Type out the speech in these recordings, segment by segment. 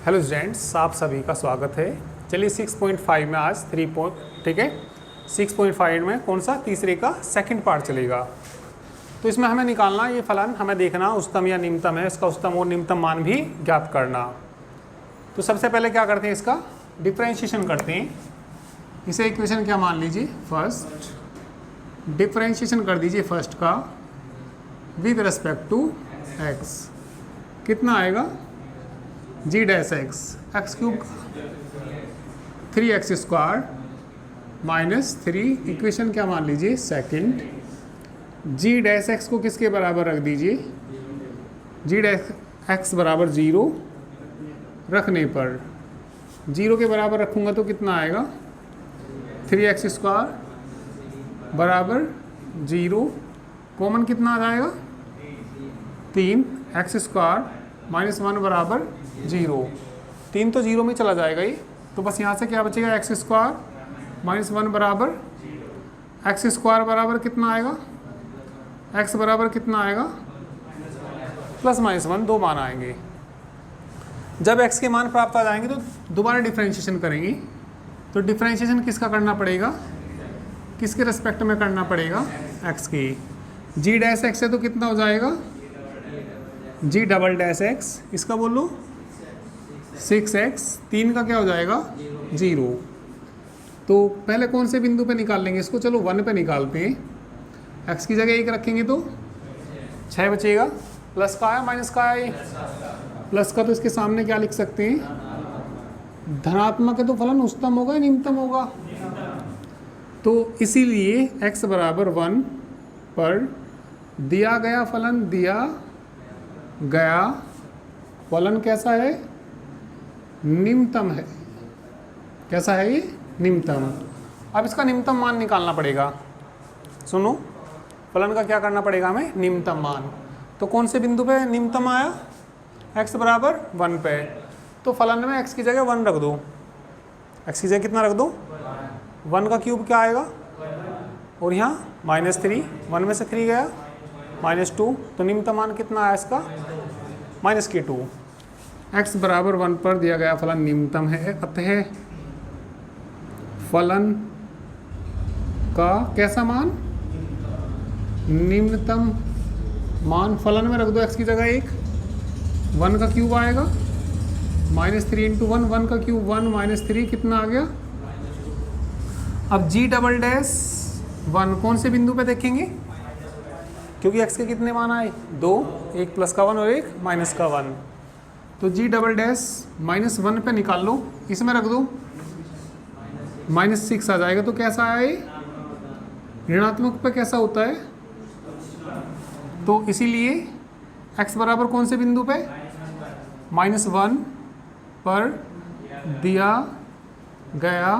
Hello students, आप सभी का स्वागत है। चलिए 6.5 में आज 3 पॉइंट, ठीक है, 6.5 में कौन सा तीसरे का सेकंड पार्ट चलेगा। तो इसमें हमें निकालना ये फलन, हमें देखना उच्चतम या निम्नतम है, इसका उच्चतम और निम्नतम मान भी ज्ञात करना। तो सबसे पहले क्या करते हैं, इसका डिफरेंशिएशन करते हैं। इसे इक्वेशन क्या मान लीजिए, फर्स्ट डिफरेंशिएशन कर दीजिए फर्स्ट का विद रिस्पेक्ट टू एक्स। कितना आएगा, g dash x, x cube 3x square minus 3, equation क्या मान लीजिए सेकंड। जी डैश एक्स को किसके बराबर रख दीजिए, जी डैश एक्स बराबर 0 रखने पर, 0 के बराबर रखूँगा तो कितना आएगा, 3x स्क्वायर बराबर 0, कॉमन कितना आ जाएगा 3x स्क्वायर माइनस 1 बराबर 0, 3 तो 0 में चला जाएगा ये, तो बस यहाँ से क्या बचेगा, एक्स स्क्वायर माइनस 1 बराबर एक्स स्क्वायर बराबर कितना आएगा, एक्स बराबर कितना आएगा प्लस माइनस 1, दो मान आएंगे। जब एक्स के मान प्राप्त आ जाएंगे तो दोबारा डिफरेंशिएशन करेंगे। तो डिफरेंशिएशन किसका करना पड़ेगा, किसके रेस्पेक्ट में करना पड़ेगा, एक्स की। जी डैश एक्स है तो कितना हो जाएगा, जी डबल डैश एक्स, इसका बोल लो 6x, 3 का क्या हो जाएगा 0। तो पहले कौन से बिंदु पे निकाल लेंगे इसको, चलो 1 पे निकालते हैं। x की जगह 1 रखेंगे तो 6 बचेगा, प्लस का है माइनस का है, प्लस का तो इसके सामने क्या लिख सकते हैं, धनात्मक है तो फलन उच्चतम होगा या निम्नतम होगा। तो इसीलिए x बराबर 1 पर दिया गया फलन, दिया गया फलन कैसा है, निम्नतम है। कैसा है ये, निम्नतम। अब इसका निम्नतम मान निकालना पड़ेगा। सुनो, फलन का क्या करना पड़ेगा हमें, निम्नतम मान। तो कौन से बिंदु पे निम्नतम आया, x बराबर 1 पे, तो फलन में x की जगह 1 रख दो। x की जगह कितना रख दो, 1 का क्यूब क्या आएगा, और यहाँ -3, 1 में से 3 गया -2, तो निम्नतम मान कितना आया इसका, -2। x बराबर 1 पर दिया गया फलन निम्नतम है, अतः फलन का कैसा मान, निम्नतम मान। फलन में रख दो x की जगह 1, 1 का क्यूब आएगा -3 इंटू 1, 1 का क्यूब 1 -3 कितना आ गया। अब जी डबल डैश 1 कौन से बिंदु पे देखेंगे, क्योंकि x के कितने मान आए, 2, एक प्लस का 1 और एक माइनस का 1। तो जी डबल डैश -1 पे निकाल लो, इसमें रख दो, -6 आ जाएगा। तो कैसा आए, ऋणात्मक पे कैसा होता है, तो इसीलिए x बराबर कौन से बिंदु पे, -1 पर दिया गया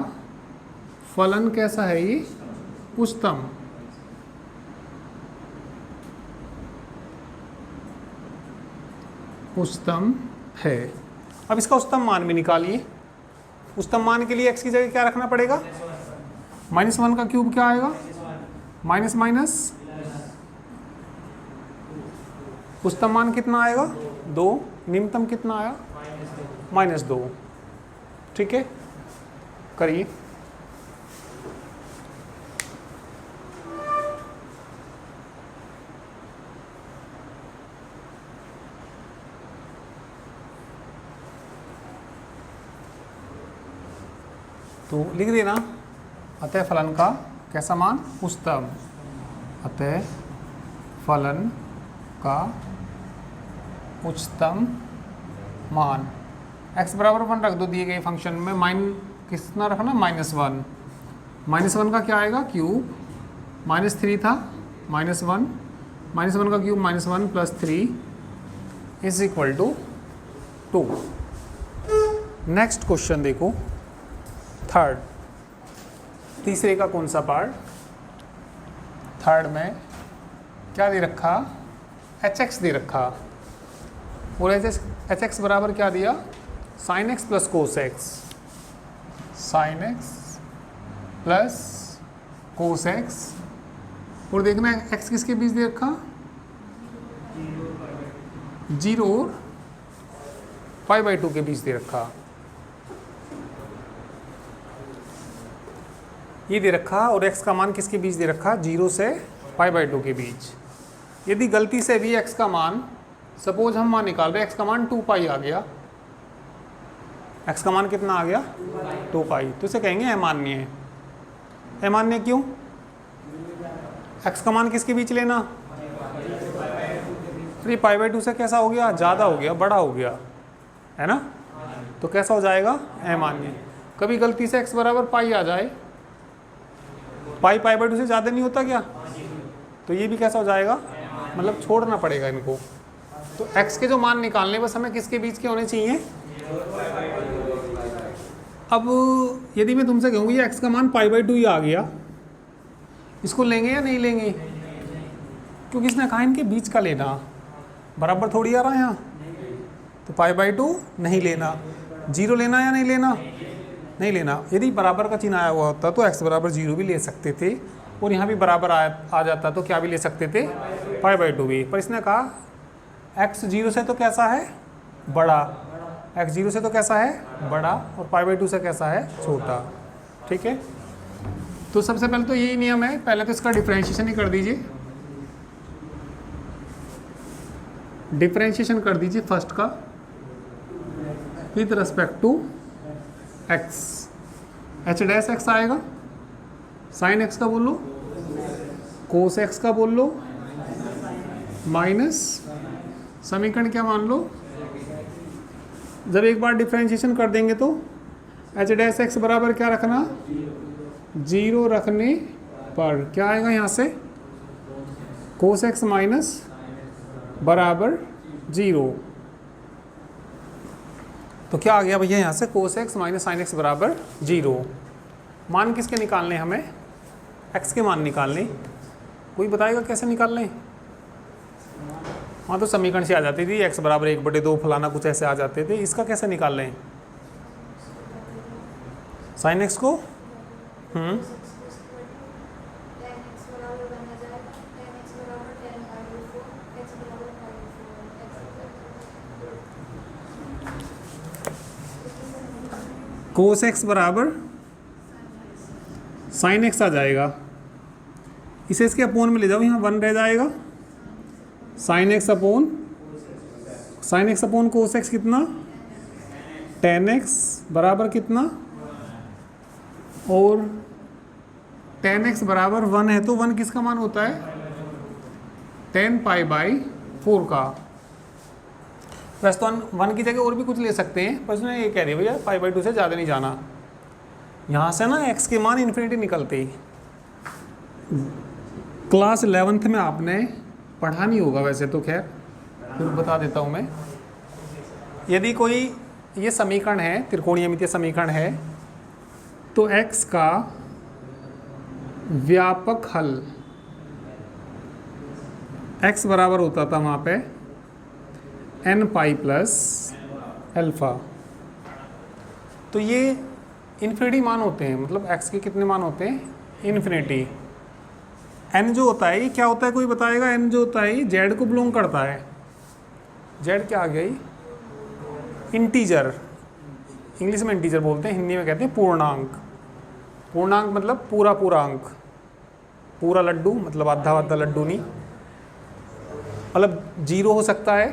फलन कैसा है, ये उच्चतम। उच्चतम है। अब इसका उच्चतम मान भी निकालिए। उच्चतम मान के लिए x की जगह क्या रखना पड़ेगा, -1 का क्यूब क्या आएगा, माइनस माइनस, उच्चतम मान कितना आएगा 2, निम्नतम कितना आया -2। ठीक है, करिए। तो लिख देना, अतः फलन का कैसा मान, उच्चतम। अतः फलन का उच्चतम मान, x बराबर 1 रख दो दिए गए फंक्शन में, कितना रखना, -1, -1 का क्या आएगा क्यूब, -3 था -1, -1 का cube -1 plus 3 is equal to 2। Next question देखो, थर्ड, तीसरे का कौन सा पार्ट, थर्ड में क्या दे रखा, hx दे रखा, और hx बराबर क्या दिया, sin x plus cos x, sin x plus cos x, और देखना x किसके बीच दे रखा, 0 और π/2 के बीच दे रखा, ये दे रखा, और x का मान किसके बीच दे रखा, 0 से π/2 के बीच। यदि गलती से भी x का मान, सपोज हम मान निकाल रहे हैं, x का मान 2π आ गया, x का मान कितना आ गया 2π, तो इसे कहेंगे अमान्य है। अमान्य क्यों, x का मान किसके बीच लेना, अरे π/2 से कैसा हो गया, ज़्यादा हो गया, बड़ा हो गया, है ना, तो कैसा हो जाएगा अमान्य। कभी गलती से x बराबर π आ जाए, π/2 से ज़्यादा नहीं होता क्या, तो ये भी कैसा हो जाएगा, मतलब छोड़ना पड़ेगा इनको। तो x के जो मान निकालने बस हमें किसके बीच के होने चाहिए। अब यदि मैं तुमसे कहूँ ये x का मान π/2 ही आ गया, इसको लेंगे या नहीं लेंगे, क्योंकि इसने कहा इनके बीच का लेना, बराबर थोड़ी आ रहा है यहाँ, तो π/2 नहीं लेना। 0 लेना या नहीं लेना, नहीं लेना। यदि बराबर का चिन्ह आया हुआ होता तो x बराबर 0 भी ले सकते थे, और यहाँ भी बराबर आ जाता तो क्या भी ले सकते थे, π/2 भी। पर इसने कहा x 0 से तो कैसा है, बड़ा, x 0 से तो कैसा है, बड़ा, और π/2 से कैसा है, छोटा। ठीक है, तो सबसे पहले तो यही नियम है, पहले तो इसका डिफरेंशिएशन ही कर दीजिए, डिफरेंशिएशन कर दीजिए फर्स्ट का with respect to x, h dash x आएगा, साइन x का बोल लो, कोस x का बोल लो, माइनस समीकरण क्या मान लो, जब एक बार डिफरेंशिएशन कर देंगे तो h डैश x बराबर क्या रखना, 0 रखने पर क्या आएगा यहाँ से, कोस x माइनस बराबर 0। तो क्या आ गया भैया यहाँ से, कोस x माइनस साइन x बराबर 0। मान किसके निकालने, हमें x के मान निकालने, कोई बताएगा कैसे निकालने। हाँ तो समीकरण से आ जाती थी, x बराबर 1/2 फलाना कुछ ऐसे आ जाते थे, इसका कैसे निकाल लें, साइन x को कोस x बराबर साइन x आ जाएगा, इसे इसके अपोन में ले जाओ, यहाँ 1 रह जाएगा, साइन x अपोन कोस x कितना, tan x बराबर कितना, और tan x बराबर 1 है तो 1 किसका मान होता है, tan π/4 का। वैसे तो 1 की जगह और भी कुछ ले सकते हैं, पर उसने ये कह रही है भैया π/2 से ज़्यादा नहीं जाना। यहाँ से ना x के मान इन्फिनिटी निकलते ही, क्लास 11th में आपने पढ़ा नहीं होगा वैसे तो, खैर फिर बता देता हूँ मैं। यदि कोई ये समीकरण है, त्रिकोणीय समीकरण है, तो x का व्यापक हल x बराबर होता था वहाँ पे n π प्लस अल्फ़ा। तो ये इन्फिनिटी मान होते हैं, मतलब x के कितने मान होते हैं, इन्फिनिटी। n जो होता है ये क्या होता है, कोई बताएगा, n जो होता है ये z को बिलोंग करता है। z क्या आ गया, इंटीजर, इंग्लिश में इंटीजर बोलते हैं, हिंदी में कहते हैं पूर्णांक। पूर्णांक मतलब पूरा पूरा अंक, पूरा लड्डू मतलब आधा आधा लड्डू नहीं, मतलब 0 हो सकता है,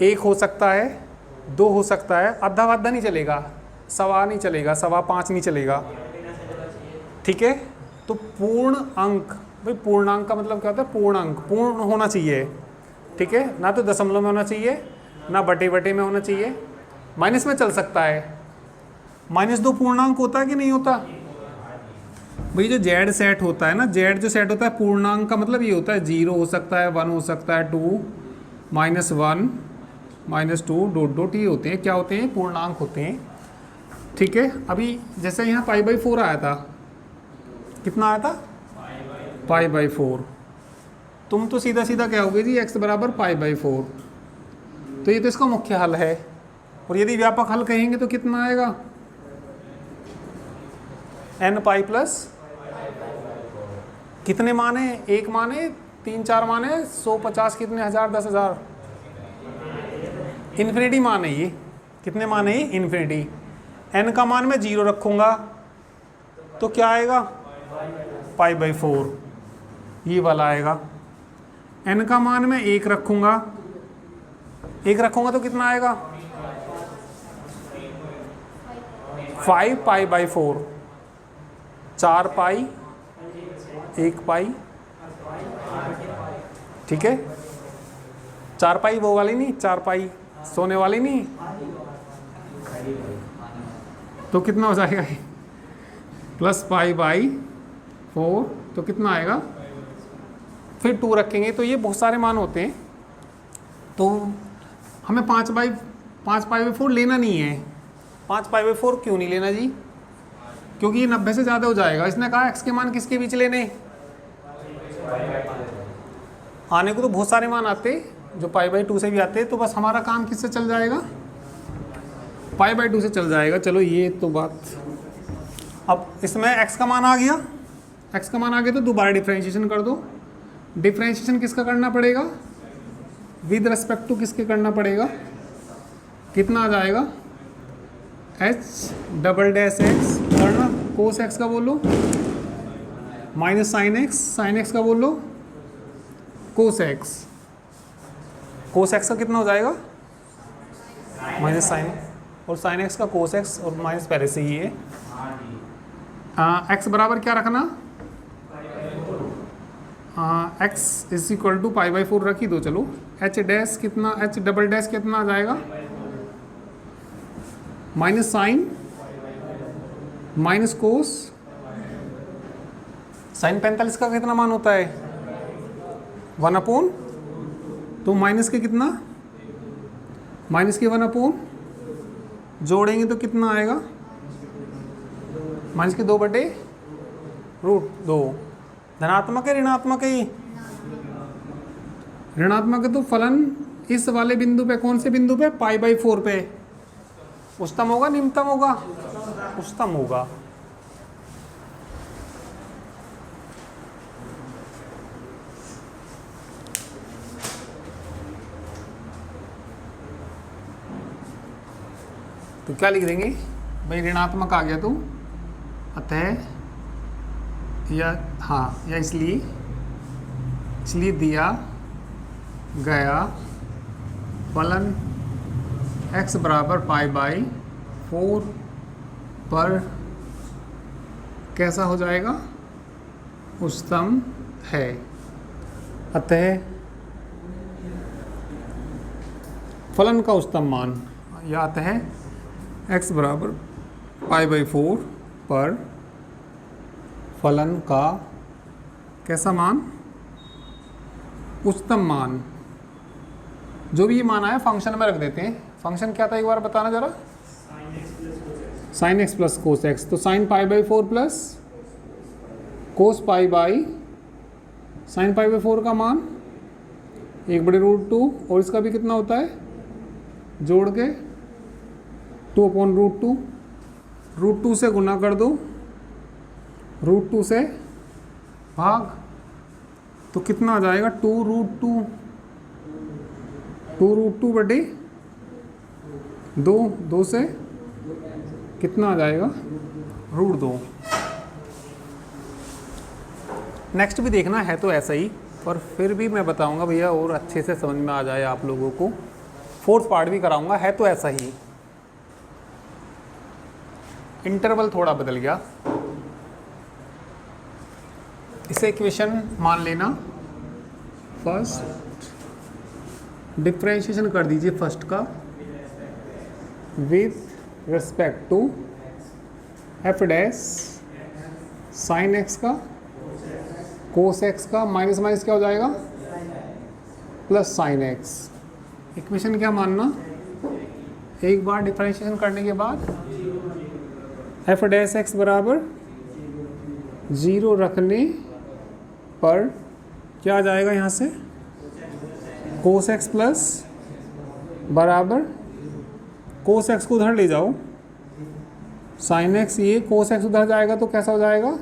1 हो सकता है, 2 हो सकता है, आधा आधा नहीं चलेगा, 1.25 नहीं चलेगा, 5.25 नहीं चलेगा। ठीक है, तो पूर्ण अंक, भाई पूर्णांक का मतलब क्या होता है, पूर्ण अंक, पूर्ण होना चाहिए। ठीक है, ना तो दशमलव में होना चाहिए, ना बटे बटे में होना चाहिए, माइनस में चल सकता है। -2 पूर्णांक होता है कि नहीं होता भाई, जो जेड सेट होता है ना, जेड जो सेट होता है पूर्णांक का मतलब ये होता है 0 हो सकता है, 1 हो सकता है, 2 -1 -2 डॉट डॉट, ये होते हैं क्या होते हैं, पूर्णांक होते हैं। ठीक है, अभी जैसे यहाँ π/4 आया था, कितना आया था, π/4। तुम तो सीधा सीधा क्या होगे जी, x बराबर π/4, तो ये तो इसका मुख्य हल है। और यदि व्यापक हल कहेंगे तो कितना आएगा, n π प्लस कितने मान है, 1 मान है, 3 4 मान है, 100 50 कितने, 1000 10,000, इन्फिनिटी मान है ये, कितने मान है ये? इन्फिनिटी। n का मान मैं 0 रखूँगा तो क्या आएगा? π/4 ये वाला आएगा। n का मान मैं 1 रखूँगा, 1 रखूँगा तो कितना आएगा? 5π/4, 4π 1π, ठीक है। 4π वो वाली नहीं, 4π सोने वाली नहीं, तो कितना हो जाएगा ये? +π/4 तो कितना आएगा? फिर 2 रखेंगे तो ये बहुत सारे मान होते हैं, तो हमें 5/4 लेना नहीं है। 5π/4 क्यों नहीं लेना जी? क्योंकि ये 90 से ज़्यादा हो जाएगा। इसने कहा x के मान किसके बीच लेने? आने को तो बहुत सारे मान आते जो π/2 से भी आते हैं, तो बस हमारा काम किससे चल जाएगा? π/2 से चल जाएगा। चलो ये तो बात। अब इसमें x का मान आ गया, x का मान आ गया तो दोबारा डिफ्रेंशिएशन कर दो। डिफ्रेंशिएशन किसका करना पड़ेगा? विद रिस्पेक्ट टू किसके करना पड़ेगा? कितना आ जाएगा? h∬x करना, कोस x का बोलो माइनस साइन x का बोलो कोस x। कोस x का कितना हो जाएगा? माइनस साइन, और साइन x का कोस x, और माइनस पहले से ही है। x बराबर क्या रखना? x = π/4 रखी दो। चलो h' कितना, h∬ कितना आ जाएगा? Minus sine minus cos. Sine 45 का कितना मान होता है? 1/, तो माइनस के कितना? माइनस के 1/, जोड़ेंगे तो कितना आएगा? माइनस के 2/√2। धनात्मक है ऋणात्मक है? ये ऋणात्मक है, तो फलन इस वाले बिंदु पे, कौन से बिंदु पे? π/4 पे उच्चतम होगा निम्नतम होगा? उच्चतम होगा। तो क्या लिख देंगे भाई? ऋणात्मक आ गया तो अतः, या हाँ, या इसलिए दिया गया फलन x बराबर π/4 पर कैसा हो जाएगा? उच्चतम है। अतः फलन का उच्चतम मान, या अतः x बराबर π/4 पर फलन का कैसा मान? उच्चतम मान। जो भी ये मान आया फंक्शन में रख देते हैं। फंक्शन क्या था एक बार बताना जरा? sin x plus cos x। तो sin π/4 प्लस कोस sin π/4 का मान 1/√2, और इसका भी कितना होता है? जोड़ के 2/√2। √2 से गुना कर दो, √2 से भाग, तो कितना आ जाएगा? 2√2। 2√2/2 से कितना आ जाएगा? √2। नेक्स्ट भी देखना है तो ऐसा ही, पर फिर भी मैं बताऊंगा भैया और अच्छे से समझ में आ जाए आप लोगों को। फोर्थ पार्ट भी कराऊंगा, है तो ऐसा ही। इंटरवल थोड़ा बदल गया। इसे इक्वेशन मान लेना। फर्स्ट डिफ्रेंशिएशन कर दीजिए फर्स्ट का with respect to f' sin x का, cos x का, माइनस माइनस क्या हो जाएगा? Plus sin x। इक्वेशन क्या मानना? एक बार डिफ्रेंशिएशन करने के बाद f' बराबर 0 रखने पर क्या आ जाएगा? यहाँ से cos x प्लस बराबर, cos x को उधर ले जाओ, sin x, ये cos x उधर जाएगा तो कैसा हो जाएगा?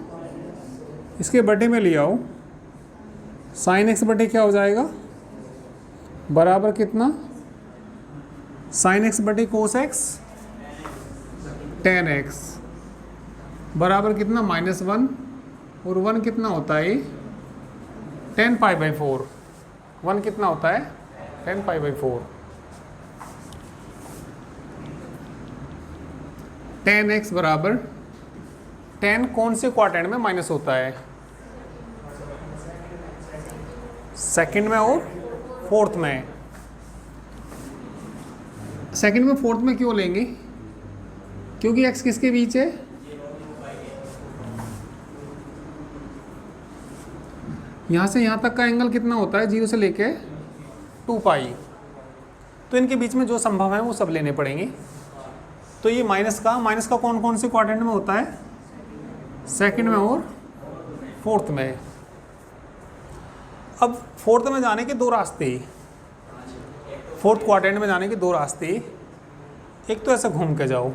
इसके बटे में ले आओ, sin x बटे क्या हो जाएगा? बराबर कितना? साइन एक्स बटे कोस एक्स टेन एक्स बराबर कितना -1 और 1 कितना होता है 10 पाई बाई 4। 1 कितना होता है 10 पाई बाई 4। 10x बराबर 10 कौन से क्वाड्रेंट में माइनस होता है? सेकंड में और फोर्थ में। सेकंड में फोर्थ में क्यों लेंगे? क्योंकि x किसके बीच है? यहाँ से यहाँ तक का एंगल कितना होता है 0 से लेके 2 पाई। तो इनके बीच में जो संभव है वो सब लेने पड़ेंगे। तो ये माइनस का कौन कौन से क्वाड्रेंट में होता है? सेकंड में और फोर्थ में। अब फोर्थ में जाने के दो रास्ते, फोर्थ क्वाड्रेंट में जाने के दो रास्ते, एक तो ऐसे घूम के जाओ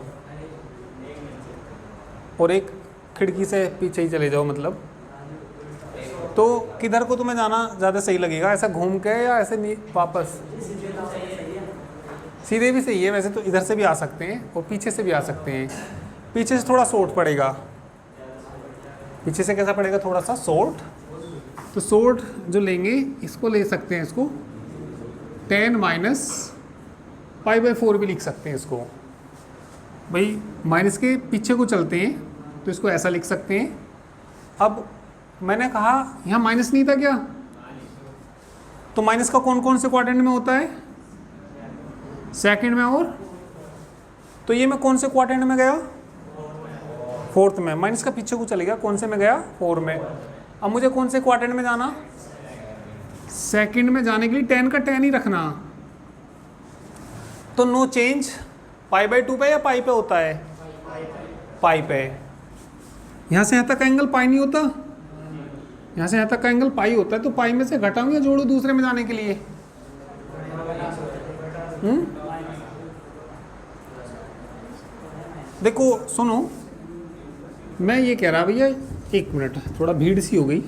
और एक खिड़की से पीछे ही चले जाओ। मतलब तो किधर को तुम्हें जाना ज़्यादा सही लगेगा, ऐसा घूम के या ऐसे वापस? सीधे भी सही है वैसे तो, इधर से भी आ सकते हैं और पीछे से भी आ सकते हैं। पीछे से थोड़ा शॉर्ट पड़ेगा। पीछे से कैसा पड़ेगा? थोड़ा सा शॉर्ट। तो शॉर्ट जो लेंगे इसको ले सकते हैं, इसको 10 माइनस पाई बाई 4 भी लिख सकते हैं इसको। भाई माइनस के पीछे को चलते हैं तो इसको ऐसा लिख सकते हैं। अब मैंने कहा यहाँ माइनस नहीं था क्या? तो माइनस का कौन कौन से क्वाड्रेंट में होता है? सेकंड में और, तो ये मैं कौन से क्वाड्रेंट में गया? फोर्थ में। माइनस का पीछे को चले गया, कौन से में गया? 4 में। अब मुझे कौन से क्वाड्रेंट में जाना? सेकंड में जाने के लिए 10 का 10 ही रखना। तो नो चेंज पाई बाई 2 पे या पाई पे होता है? पाई पे। यहाँ से यहाँ तक का एंगल पाई नहीं होता, यहाँ से यहाँ तक का एंगल पाई होता है। तो पाई में से घटाऊं या जोड़ू दूसरे में जाने के लिए? देखो सुनो, मैं ये कह रहा भैया, एक मिनट, थोड़ा भीड़ सी हो गई।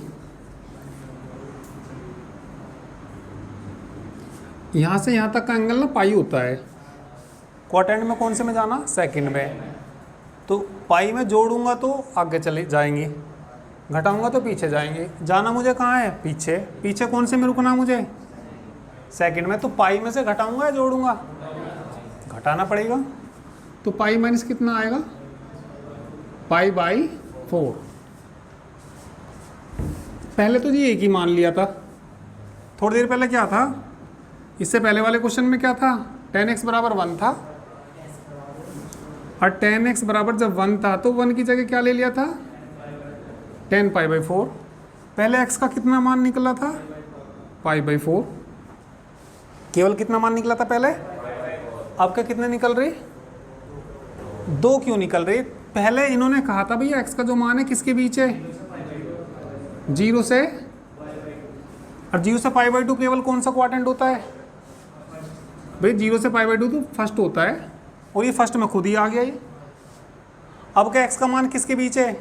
यहाँ से यहाँ तक का एंगल ना पाई होता है। क्वाड्रेंट में कौन से में जाना? सेकंड में। तो पाई में जोड़ूंगा तो आगे चले जाएंगे, घटाऊंगा तो पीछे जाएंगे। जाना मुझे कहाँ है? पीछे। पीछे कौन से में रुकना मुझे? सेकंड में। तो पाई में से घटाऊंगा या जोड़ूंगा? घटाना पड़ेगा। तो पाई माइनस कितना आएगा? पाई बाई 4। पहले तो जी एक ही मान लिया था। थोड़ी देर पहले क्या था? इससे पहले वाले क्वेश्चन में क्या था? 10x बराबर 1 था, और 10x बराबर जब 1 था तो 1 की जगह क्या ले लिया था? 10 पाई बाई 4। पहले x का कितना मान निकला था? पाई बाई 4। केवल कितना मान निकला था पहले? आपका कितने निकल रहे? 2 क्यों निकल रहे? पहले इन्होंने कहा था भैया x का जो मान है किसके बीच है? 0 से, और 0 से पाई बाई 2 केवल कौन सा क्वाड्रेंट होता है? भाई 0 से पाई बाई 2 तो फर्स्ट होता है, और ये फर्स्ट में खुद ही आ गया ये। अब क्या x का मान किसके बीच है?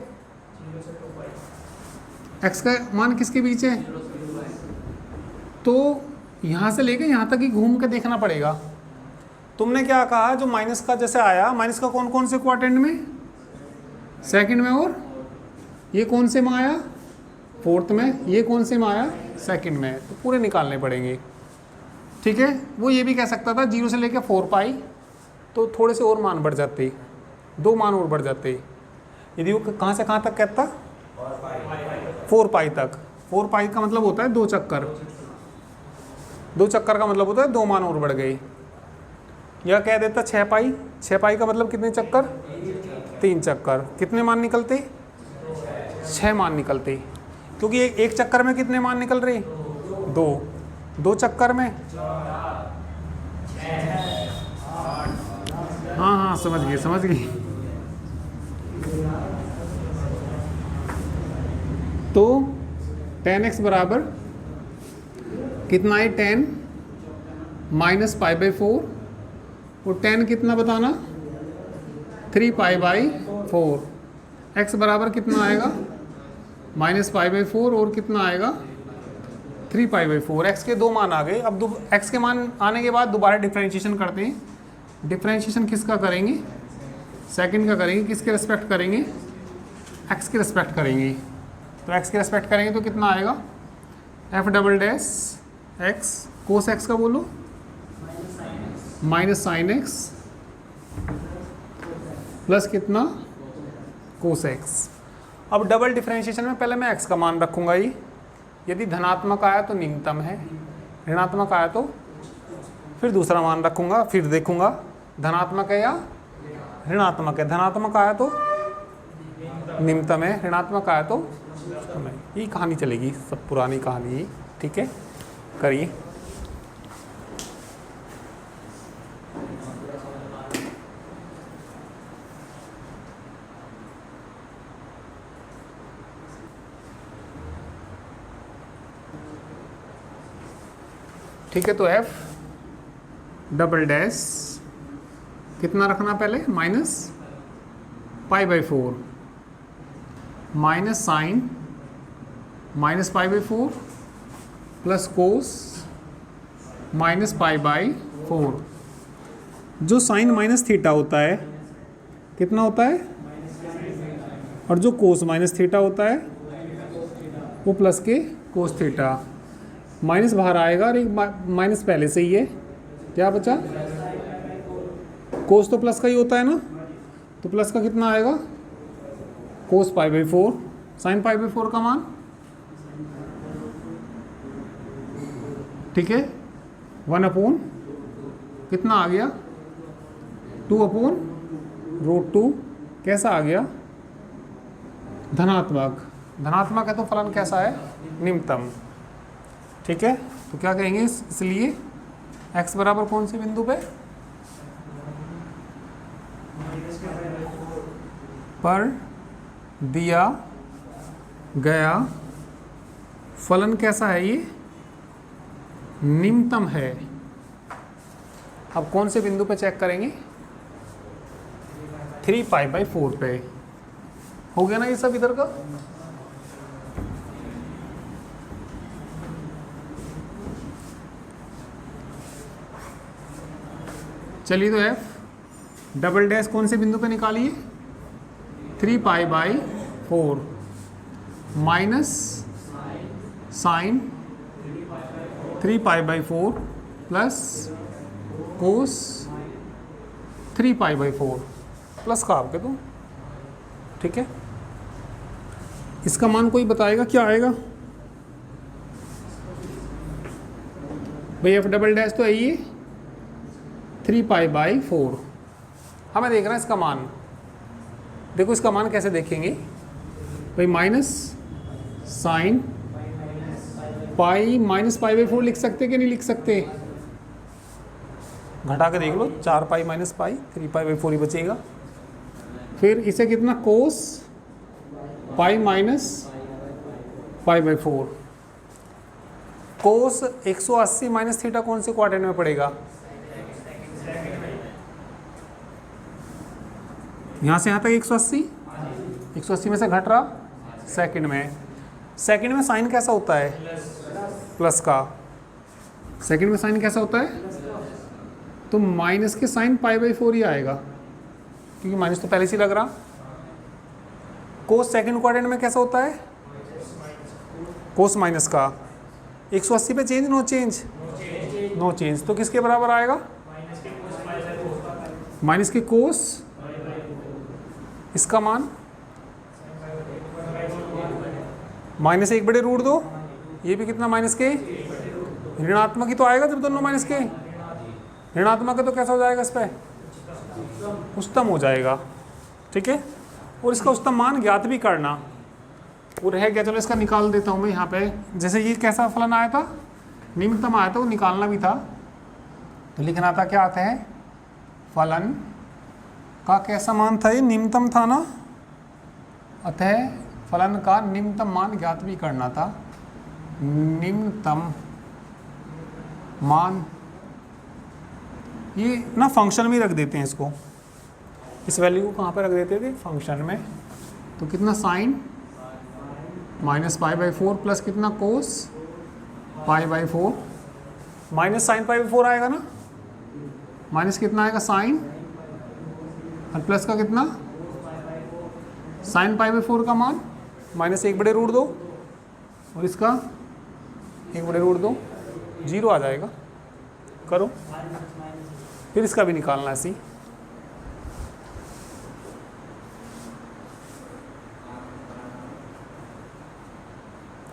x का मान किसके बीच है? तो यहाँ से लेके यहाँ तक ही घूम के देखना पड़ेगा। तुमने क्या कहा? जो माइनस का जैसे आया, माइनस का कौन कौन से क्वाड्रेंट में? सेकंड में। और ये कौन से में आया? फोर्थ में। ये कौन से में आया? सेकंड में। तो पूरे निकालने पड़ेंगे, ठीक है। वो ये भी कह सकता था 0 से लेके 4 पाई, तो थोड़े से और मान बढ़ जाते, 2 मान और बढ़ जाते। यदि वो कहाँ से कहाँ तक कहता? 4 पाई तक। 4 पाई का मतलब होता है 2 चक्कर। 2 चक्कर का मतलब होता है 2 मान और बढ़ गए। या कह देता 6 पाई। 6 पाई का मतलब कितने चक्कर? 3 चक्कर। कितने मान निकलते? 6 मान निकलते, क्योंकि एक चक्कर में कितने मान निकल रहे? 2 चक्कर में। हाँ समझ गए। तो 10x बराबर कितना है? 10 माइनस पाई बाई 4, और 10 कितना बताना? 3 पाई बाई 4। x बराबर कितना आएगा? माइनस पाई बाई 4, और कितना आएगा? 3 पाई बाई 4। x के 2 मान आ गए। अब x के मान आने के बाद दोबारा डिफरेंशिएशन करते हैं। डिफ्रेंशिएशन किसका करेंगे, सेकंड का करेंगे, किसके रिस्पेक्ट करेंगे, एक्स के रिस्पेक्ट करेंगे। तो एक्स के रिस्पेक्ट करेंगे तो कितना आएगा, F double dash x cos x का बोलो माइनस साइन एक्स प्लस कितना कोस एक्स। अब डबल डिफरेंशिएशन में पहले मैं एक्स का मान रखूंगा ही, यदि धनात्मक आया तो न्यूनतम है, ऋणात्मक आया तो फिर दूसरा मान रखूंगा, फिर देखूंगा धनात्मक है या ऋणात्मक है। धनात्मक आया तो न्यूनतम है, ऋणात्मक आया तो उच्चतम है। यही कहानी चलेगी, सब पुरानी कहानी ही। ठीक है, करिए। ठीक है, तो एफ डबल डैश कितना रखना पहले, minus pi by 4 minus sine minus pi by 4 plus cos minus pi by 4। जो साइन माइनस थीटा होता है कितना होता है, और जो कोस माइनस थीटा होता है वो प्लस के कोस थीटा। माइनस बाहर आएगा और एक माइनस पहले से ही है, क्या बचा, कोस तो प्लस का ही होता है ना, तो प्लस का कितना आएगा, cos pi by 4 sine pi by 4 का मान। ठीक है, 1 अपॉन कितना आ गया, 2 अपॉन रूट 2। कैसा आ गया, धनात्मक। धनात्मक है तो फलन कैसा है, निम्नतम। ठीक है, तो क्या कहेंगे इसलिए x बराबर कौन से बिंदु पे, पर दिया गया फलन कैसा है, ये निम्नतम है। अब कौन से बिंदु पे चेक करेंगे, 3 पाई बाई 4 पे। हो गया ना ये सब इधर का। चलिए, तो एफ डबल डैश कौन से बिंदु पे निकालिए, 3 pi by 4 minus sine 3 pi by 4 plus cos 3 pi by 4 plus का आपके तो। ठीक है, इसका मान कोई बताएगा क्या आएगा भाई, एफ डबल डैश तो है ये 3 पाई बाई 4। हमें देखना है इसका मान। देखो इसका मान कैसे देखेंगे भाई, minus sine pi minus pi by 4 लिख सकते कि नहीं लिख सकते, घटा के देख लो, 4 पाई माइनस पाई 3 पाई बाई 4 ही बचेगा। फिर इसे कितना, cos pi minus pi by 4। Cos 180 minus theta कौन से क्वाड्रेंट में पड़ेगा, यहाँ से यहाँ तक 180, 180 में से घट रहा सेकंड में। सेकंड में साइन कैसा होता है, प्लस का। सेकंड में साइन कैसा होता है, तो माइनस के साइन पाई बाई 4 ही आएगा, क्योंकि माइनस तो पहले से लग रहा। कोस सेकंड क्वाड्रेंट में कैसा होता है, कोस माइनस का। 180 पे change, no change, no change, तो किसके बराबर आएगा, माइनस के कोस, इसका मान माइनस 1/√2। ये भी कितना, माइनस के, ऋणात्मक ही तो आएगा जब दोनों माइनस के। ऋणात्मक है तो कैसा हो जाएगा, इस पर उच्चतम हो जाएगा। ठीक है, और इसका उच्चतम मान ज्ञात भी करना, वो रह गया। चलो इसका निकाल देता हूँ मैं यहाँ पे। जैसे ये कैसा फलन आया था, निम्नतम आया था, वो निकालना भी था, तो लिखना था क्या आता है, फलन का कैसा मान था, ये निम्नतम था ना, अतः फलन का निम्नतम मान ज्ञात भी करना था। निम्नतम मान, ये ना फंक्शन में रख देते हैं इसको, इस वैल्यू को कहाँ पे रख देते थे, फंक्शन में। तो कितना, sine minus pi by 4 plus कितना, cos pi by 4 minus sine pi by 4 आएगा ना, माइनस कितना आएगा साइन, और प्लस का कितना साइन π/4 का मान माइनस 1/√2 और इसका 1/√2, 0 आ जाएगा। करो फिर इसका भी निकालना है ऐसे ही।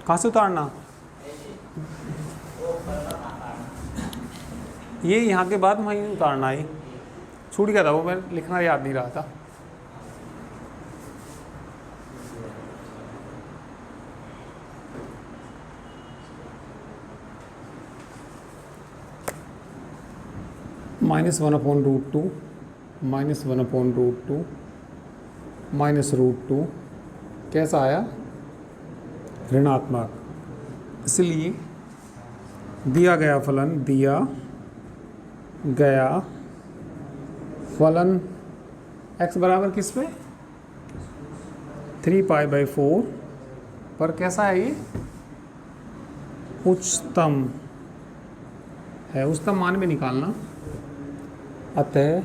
कहाँ से उतारना, ये यहाँ के बाद वहीं उतारना है, छूट गया था वो, मैं लिखना याद नहीं रहा था। -1/√2 -1/√2 -√2 कैसा आया, ऋणात्मक। इसलिए दिया गया फलन x बराबर किस पे 3π/4 पर कैसा है, ये उच्चतम है, उच्चतम मान में निकालना। अतः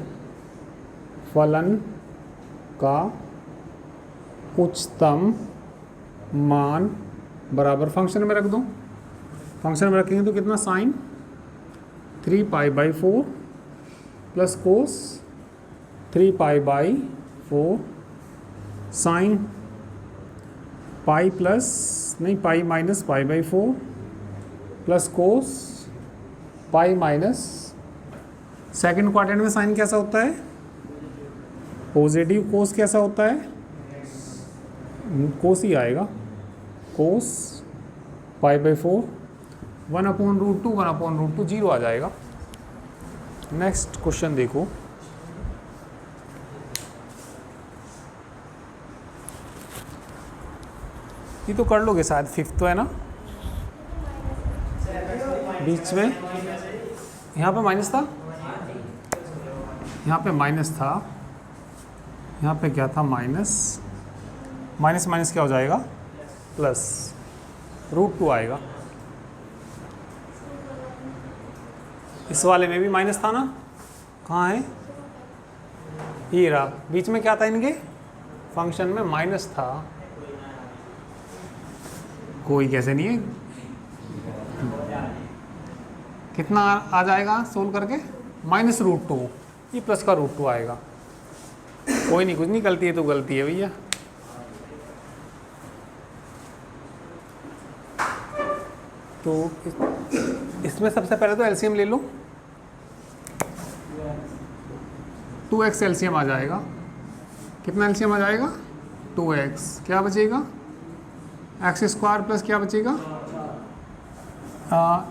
फलन का उच्चतम मान बराबर फंक्शन में रख दो, फंक्शन में रखेंगे तो कितना sine 3π/4 plus cos 3π/4 sine pi plus नहीं pi minus π/4 plus cos pi minus, second quadrant में साइन कैसा होता है पॉजिटिव, कोस कैसा होता है कोस ही आएगा, कोस π/4 1/√2 1/√2 0 आ जाएगा। नेक्स्ट क्वेश्चन देखो, ये तो कर लोगे शायद, फिफ्थ तो है ना, बीच में यहाँ पे माइनस था, यहाँ पे माइनस था, यहाँ पे क्या था माइनस, माइनस माइनस क्या हो जाएगा प्लस, √2 आएगा। इस वाले में भी माइनस था ना, कहाँ है ये रहा, बीच में क्या था इनके फंक्शन में माइनस था, कोई कैसे नहीं है, कितना आ जाएगा सोल्व करके -√2, ये प्लस का √2 आएगा। कोई नहीं, कुछ नहीं, गलती है तो गलती है भैया। तो इसमें सबसे पहले तो एलसीएम ले लो, 2x एलसीएम आ जाएगा, कितना एलसीएम आ जाएगा 2x, क्या बचेगा x² प्लस क्या बचेगा,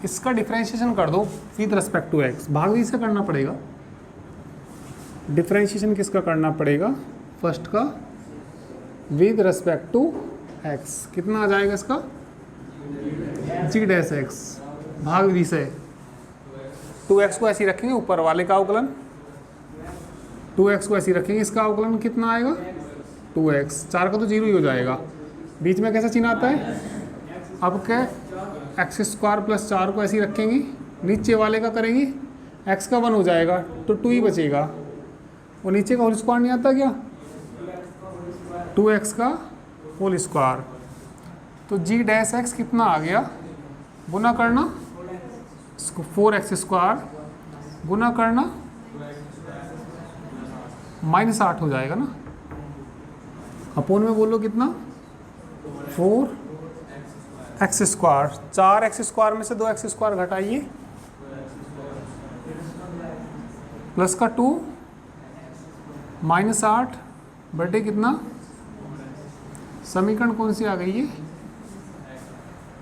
इसका डिफरेंशिएशन कर दो विद रिस्पेक्ट टू x, भाग से करना पड़ेगा, डिफरेंशिएशन किसका करना पड़ेगा, फर्स्ट का विद रिस्पेक्ट टू x, कितना आ जाएगा इसका g' भाग विधि से 2x को ऐसे ही रखेंगे, ऊपर वाले का अवकलन 2x को ऐसे ही रखेंगे, इसका अवकलन कितना आएगा 2x, 4 का तो 0 ही हो जाएगा, बीच में कैसा चिन्ह आता है, अब क्या x² प्लस 4 को ऐसे ही रखेंगे, नीचे वाले का करेंगे x का 1 हो जाएगा तो 2 ही बचेगा, और नीचे का होल स्क्वायर नहीं आता क्या 2x का होल स्क्वायर, तो g' कितना आ गया, गुना करना इसको 4x² गुना करना -8 हो जाएगा ना, अपोन में बोलो कितना 4x², 4x² में से 2x² घटाइए प्लस का 2 -8 बटे कितना, समीकरण कौन सी आ गई है,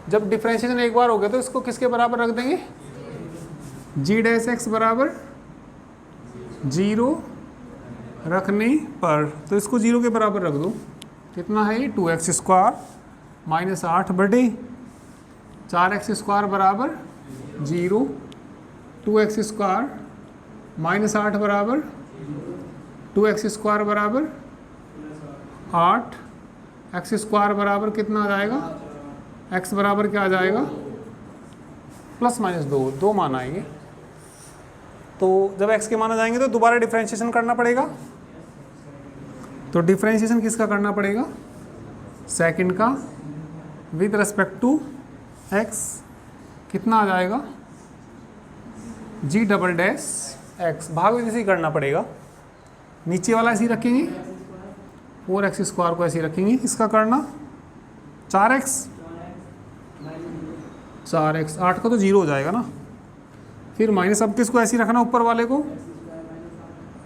जब डिफरेंशिएशन एक बार हो गया तो इसको किसके बराबर रख देंगे, g' बराबर 0 रखने पर, तो इसको 0 के बराबर रख दो, कितना है ये 2x² -8 बटे 4x² बराबर 0, 2x² -8 बराबर 2x² बराबर 8, x² बराबर कितना आ जाएगा, x बराबर क्या आ जाएगा +-2, 2 मान आएंगे, तो जब x के मान आ जाएंगे तो दोबारा डिफ्रेंशिएशन करना पड़ेगा। तो डिफ्रेंशिएशन किसका करना पड़ेगा? सेकंड का विद रिस्पेक्ट टू x। कितना आ जाएगा? g double dash x। भाग भी ऐसे ही करना पड़ेगा, नीचे वाला ऐसे ही रखेंगे, 4x स्क्वायर को ऐसे ही रखेंगे। इसका करना 4x 8 का तो 0 हो जाएगा ना। फिर माइनस, अब किसको ऐसे ही रखना, ऊपर वाले को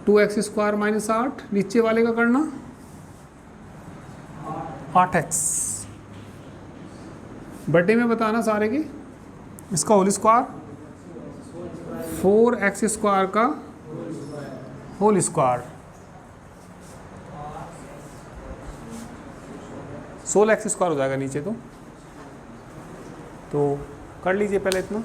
2x स्क्वायर माइनस 8, नीचे वाले का करना 8x। बर्थडे में बताना सारे की, इसका होल स्क्वायर 4x स्क्वायर का होल स्क्वायर 16x स्क्वायर हो जाएगा नीचे। तो कर लीजिए पहले इतना।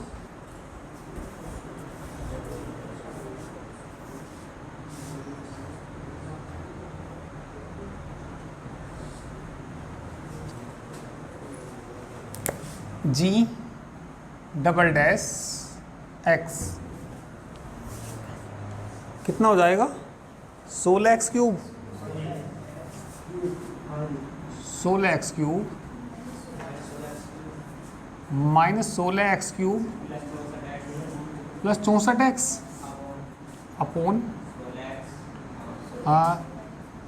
g डबल डैश x कितना हो जाएगा? 16x cube, 16x cube minus 16x cube plus 64x upon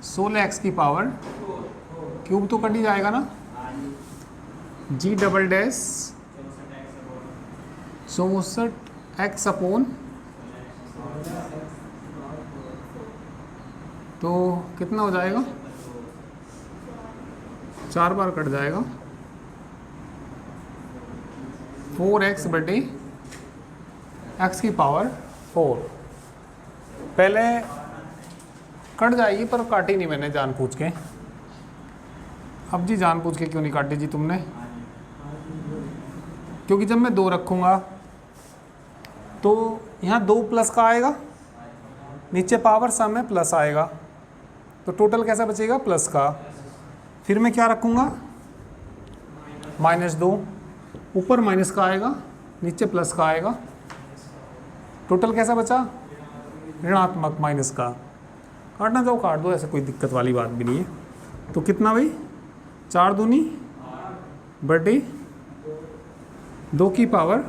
16x की पावर क्यूब तो कट ही जाएगा ना। g double dash 64x upon, तो कितना हो जाएगा? 4 बार कट जाएगा, 4x बटे x की पावर 4। पहले कट जाएगी पर काटी नहीं मैंने जानबूझ के। अब जी जानबूझ के क्यों नहीं काटी जी तुमने? क्योंकि जब मैं 2 रखूँगा तो यहाँ 2 प्लस का आएगा, नीचे पावर सम में प्लस आएगा, तो टोटल कैसा बचेगा? प्लस का। फिर मैं क्या रखूँगा? -2, ऊपर माइनस का आएगा, नीचे प्लस का आएगा, टोटल कैसा बचा? ऋणात्मक माइनस का। काटना चाहो काट दो, ऐसे कोई दिक्कत वाली बात भी नहीं है। तो कितना भाई? 4 दूनी बटे 2 की पावर,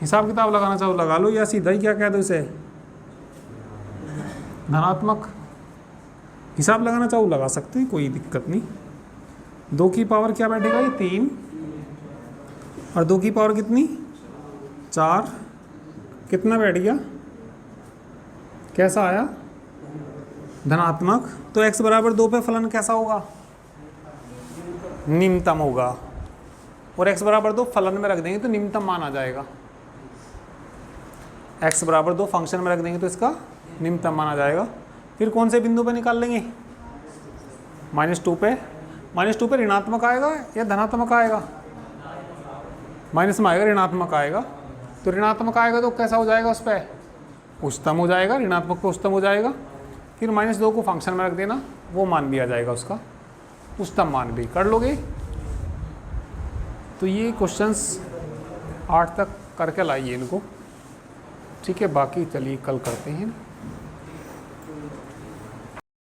हिसाब किताब लगाना चाहो लगा लो, या सीधा ही क्या कह दो इसे, धनात्मक। हिसाब लगाना चाहो लगा सकते हैं, कोई दिक्कत नहीं। 2 की पावर क्या बैठेगा? ये 3, और 2 की पावर कितनी? 4। कितना बैठ गया? कैसा आया? धनात्मक। तो x बराबर 2 पे फलन कैसा होगा? निम्नतम होगा। और x बराबर 2 फलन में रख देंगे तो निम्नतम मान आ जाएगा। x बराबर 2 फंक्शन में रख देंगे तो इसका निम्नतम मान आ जाएगा। फिर कौन से बिंदु पे निकाल लेंगे? -2 पे। -2 पे ऋणात्मक आएगा या धनात्मक आएगा? माइनस में आएगा, ऋणात्मक आएगा। तो ऋणात्मक आएगा तो कैसा हो जाएगा? उस पर उच्चतम हो जाएगा, ऋणात्मक पे उच्चतम हो जाएगा। फिर -2 को फंक्शन में रख देना, वो मान भी आ जाएगा उसका, उच्चतम मान भी। कर लोगे? तो ये क्वेश्चंस 8 तक करके लाइए इनको, ठीक है। बाकी चलिए कल करते हैं।